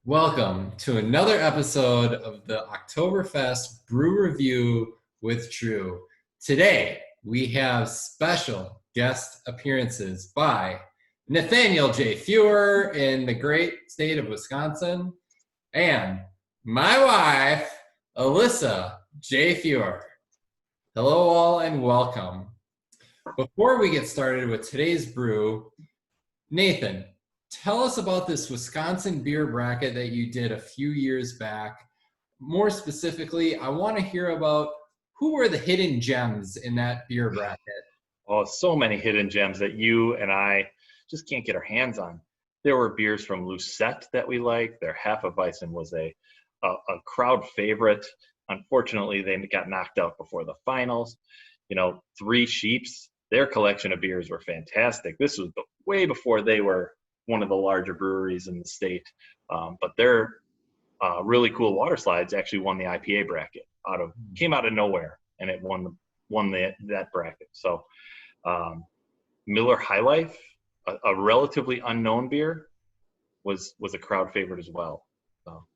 Welcome to another episode of the Oktoberfest Brew Review with Drew. Today, we have special guest appearances by Nathaniel J. Fewer in the great state of Wisconsin and my wife, Alyssa J. Fewer. Hello all and welcome. Before we get started with today's brew, Nathan, tell us about this Wisconsin beer bracket that you did a few years back. More specifically, I want to hear about who were the hidden gems in that beer bracket. Oh, so many hidden gems that you and I just can't get our hands on. There were beers from Lucette that we liked. Their Hefeweizen was a crowd favorite. Unfortunately, they got knocked out before the finals. Three Sheeps, their collection of beers were fantastic. This was way before they were one of the larger breweries in the state. But their really cool water slides actually won the IPA bracket. Came out of nowhere, and it won that bracket. So Miller High Life, a relatively unknown beer, was a crowd favorite as well. So.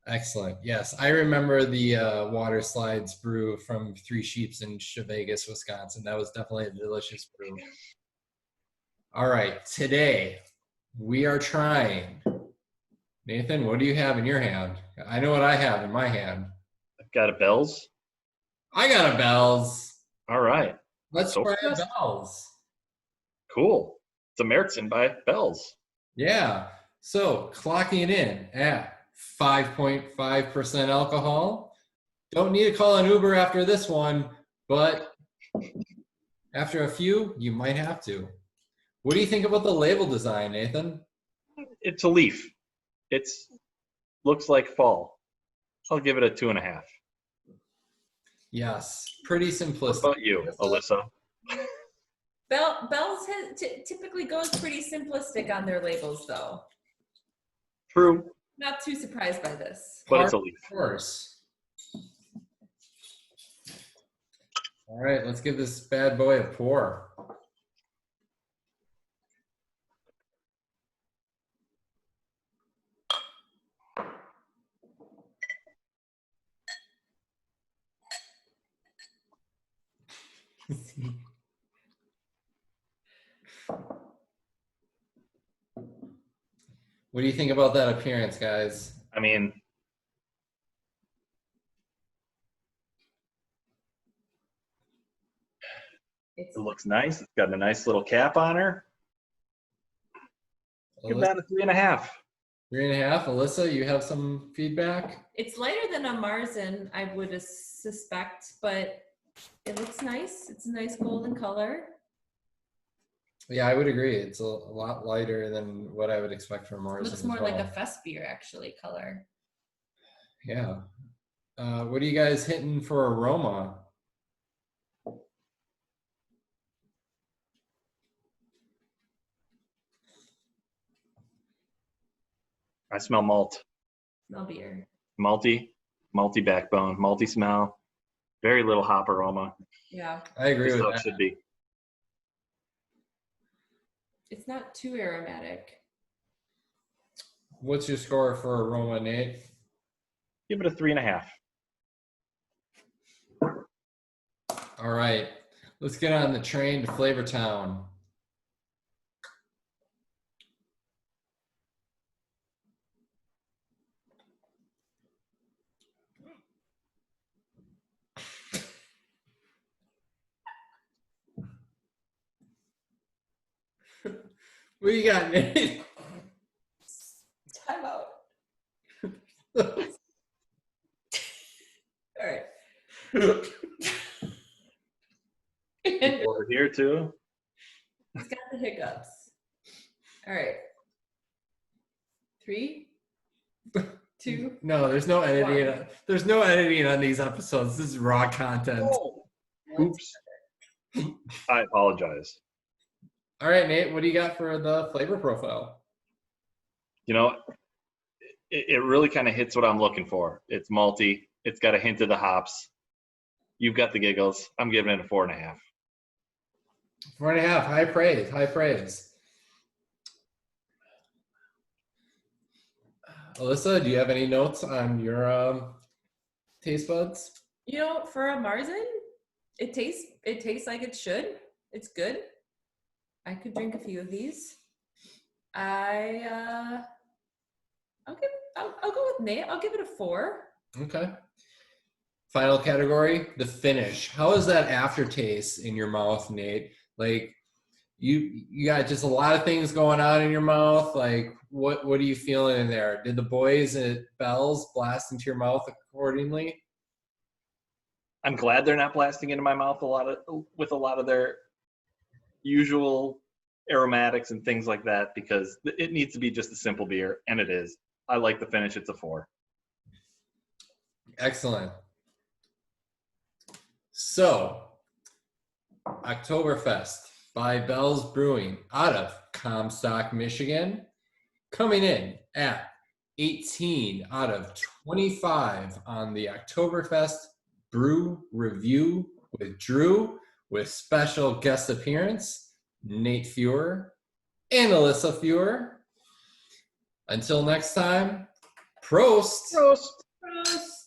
Excellent. Yes, I remember the water slides brew from Three Sheeps in Chevegas, Wisconsin. That was definitely a delicious brew. All right, today we are trying. Nathan, what do you have in your hand? I know what I have in my hand. I've got a Bell's. I got a Bell's. All right. Let's try a Bell's. Cool. It's a Märzen by Bell's. Yeah. So clocking it in at 5.5% alcohol. Don't need to call an Uber after this one, but after a few, you might have to. What do you think about the label design, Nathan? It's a leaf. Looks like fall. I'll give it a 2.5. Yes, pretty simplistic. What about you, Alyssa? Bell's typically goes pretty simplistic on their labels, though. True. Not too surprised by this. But it's a leaf. Of course. All right, let's give this bad boy a pour. What do you think about that appearance, guys? I mean, it looks nice. It's got a nice little cap on her. Give that a 3.5. 3.5. Alyssa, you have some feedback? It's lighter than a Märzen, I would suspect, but it looks nice. It's a nice golden color. Yeah, I would agree. It's a lot lighter than what I would expect from Märzen. It looks more like a fest beer, actually, color. Yeah. What are you guys hitting for aroma? I smell malt. Smell beer. Malty backbone, malty smell. Very little hop aroma. Yeah. I agree with that. It should be. It's not too aromatic. What's your score for aroma, Nate? Give it a 3.5. All right. Let's get on the train to Flavor Town. What you got, Nate? Time out. All right. Over here too. It's got the hiccups. All right. 3, 2. No, there's no editing. There's no editing on these episodes. This is raw content. Oh. Oops. I apologize. All right, Nate, what do you got for the flavor profile? It really kind of hits what I'm looking for. It's malty. It's got a hint of the hops. You've got the giggles. I'm giving it a 4.5. 4.5. High praise. High praise. Alyssa, do you have any notes on your taste buds? You know, for a Marzen, it tastes like it should. It's good. I could drink a few of these. I I'll go with Nate. I'll give it a 4. Okay. Final category, the finish. How is that aftertaste in your mouth, Nate? Like you got just a lot of things going on in your mouth. Like what are you feeling in there? Did the boys at Bell's blast into your mouth accordingly? I'm glad they're not blasting into my mouth with a lot of their usual aromatics and things like that, because it needs to be just a simple beer, and it is. I like the finish. It's a 4. Excellent. So, Oktoberfest by Bell's Brewing out of Comstock, Michigan, coming in at 18 out of 25 on the Oktoberfest Brew Review with Drew, with special guest appearance, Nate Fuhrer and Alyssa Fuhrer. Until next time, Prost! Gross. Gross.